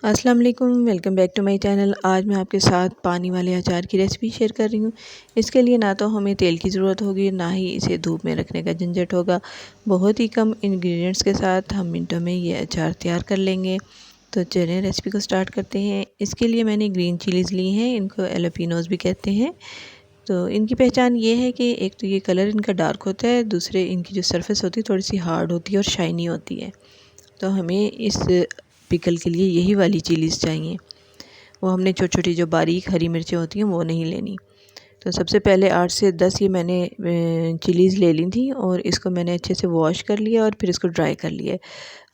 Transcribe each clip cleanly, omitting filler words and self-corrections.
अस्सलाम वालेकुम, welcome back to my channel. आज मैं आपके साथ पानी वाले अचार की रेसिपी शेयर कर रही हूँ। इसके लिए ना तो हमें तेल की ज़रूरत होगी, ना ही इसे धूप में रखने का झंझट होगा। बहुत ही कम इंग्रेडिएंट्स के साथ हम मिनटों में ये अचार तैयार कर लेंगे। तो चलिए रेसिपी को स्टार्ट करते हैं। इसके लिए मैंने ग्रीन चिलीज़ ली हैं, इनको एलोपिनोज भी कहते हैं। तो इनकी पहचान ये है कि एक तो ये कलर इनका डार्क होता है, दूसरे इनकी जो सरफेस होती है थोड़ी सी हार्ड होती है और शाइनी होती है। तो हमें इस पिकल के लिए यही वाली चिलीज़ चाहिए। वो हमने छोटी छोटी जो बारीक हरी मिर्चें होती हैं वो नहीं लेनी। तो सबसे पहले 8 से 10 ये मैंने चिलीज़ ले ली थी और इसको मैंने अच्छे से वॉश कर लिया और फिर इसको ड्राई कर लिया।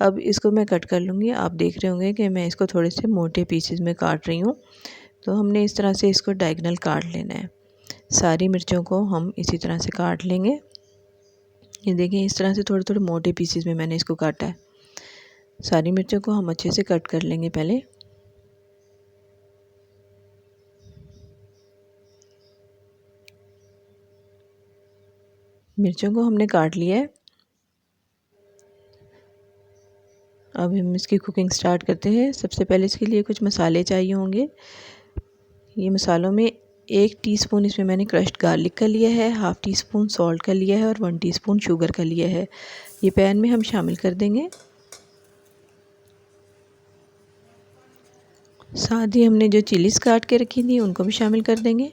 अब इसको मैं कट कर लूँगी। आप देख रहे होंगे कि मैं इसको थोड़े से मोटे पीसेस में काट रही हूँ। तो हमने इस तरह से इसको डायगोनल काट लेना है। सारी मिर्चों को हम इसी तरह से काट लेंगे। ये देखें, इस तरह से थोड़े थोड़े मोटे पीसेस में मैंने इसको काटा है। सारी मिर्चों को हम अच्छे से कट कर लेंगे। पहले मिर्चों को हमने काट लिया है। अब हम इसकी कुकिंग स्टार्ट करते हैं। सबसे पहले इसके लिए कुछ मसाले चाहिए होंगे। ये मसालों में 1 टीस्पून इसमें मैंने क्रश्ड गार्लिक का लिया है, हाफ़ टी स्पून सॉल्ट का लिया है और 1 टीस्पून शुगर का लिया है। ये पैन में हम शामिल कर देंगे। साथ ही हमने जो चिलीज़ काट के रखी थी उनको भी शामिल कर देंगे।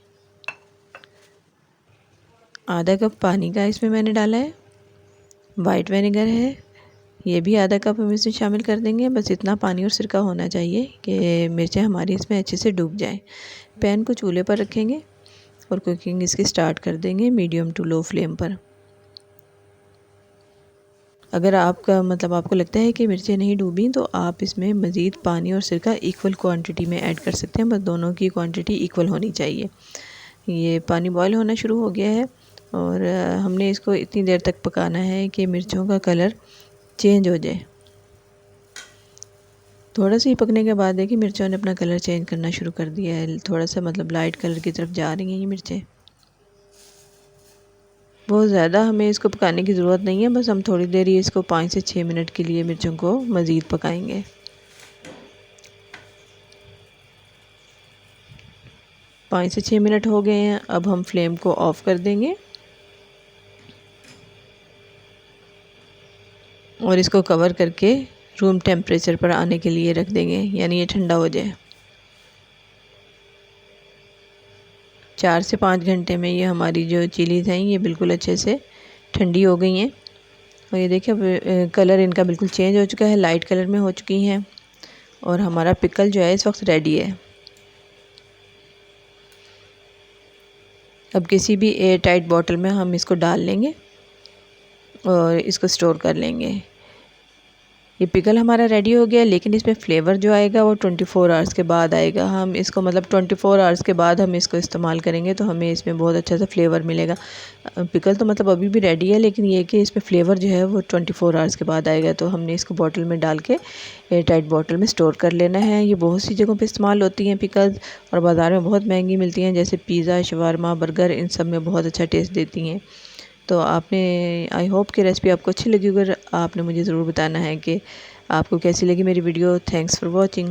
आधा कप पानी का इसमें मैंने डाला है। वाइट विनेगर है, ये भी आधा कप हम इसमें शामिल कर देंगे। बस इतना पानी और सिरका होना चाहिए कि मिर्चें हमारी इसमें अच्छे से डूब जाएं। पैन को चूल्हे पर रखेंगे और कुकिंग इसकी स्टार्ट कर देंगे मीडियम टू लो फ्लेम पर। अगर आपको लगता है कि मिर्चें नहीं डूबी तो आप इसमें मज़ीद पानी और सिरका इक्वल क्वांटिटी में ऐड कर सकते हैं। बस दोनों की क्वांटिटी इक्वल होनी चाहिए। ये पानी बॉयल होना शुरू हो गया है और हमने इसको इतनी देर तक पकाना है कि मिर्चों का कलर चेंज हो जाए। थोड़ा सा ही पकने के बाद देखिए मिर्चों ने अपना कलर चेंज करना शुरू कर दिया है। थोड़ा सा लाइट कलर की तरफ जा रही हैं ये मिर्चें। बहुत ज़्यादा हमें इसको पकाने की ज़रूरत नहीं है, बस हम थोड़ी देर ही इसको 5 से 6 मिनट के लिए मिर्चों को मज़ीद पकाएंगे। पाँच से 6 मिनट हो गए हैं। अब हम फ्लेम को ऑफ़ कर देंगे और इसको कवर करके रूम टेम्परेचर पर आने के लिए रख देंगे, यानी ये ठंडा हो जाए। 4 से 5 घंटे में ये हमारी जो चिलीज़ हैं ये बिल्कुल अच्छे से ठंडी हो गई हैं। और ये देखिए अब कलर इनका बिल्कुल चेंज हो चुका है, लाइट कलर में हो चुकी हैं और हमारा पिकल जो है इस वक्त रेडी है। अब किसी भी एयर टाइट बॉटल में हम इसको डाल लेंगे और इसको स्टोर कर लेंगे। ये पिकल हमारा रेडी हो गया, लेकिन इसमें फ्लेवर जो आएगा वो 24 आवर्स के बाद आएगा। हम इसको 24 आवर्स के बाद हम इसको इस्तेमाल करेंगे तो हमें इसमें बहुत अच्छा सा फ्लेवर मिलेगा। पिकल तो अभी भी रेडी है, लेकिन ये कि इसमें फ्लेवर जो है वो 24 आवर्स के बाद आएगा। तो हमने इसको बॉटल में डाल के एयर टाइट बॉटल में स्टोर कर लेना है। ये बहुत सी जगहों पर इस्तेमाल होती हैं पिकल्स और बाज़ार में बहुत महंगी मिलती हैं, जैसे पिज़्ज़ा, शवारमा, बर्गर, इन सब में बहुत अच्छा टेस्ट देती हैं। तो आई होप कि रेसिपी आपको अच्छी लगी। अगर आपने मुझे ज़रूर बताना है कि आपको कैसी लगी मेरी वीडियो। Thanks for watching.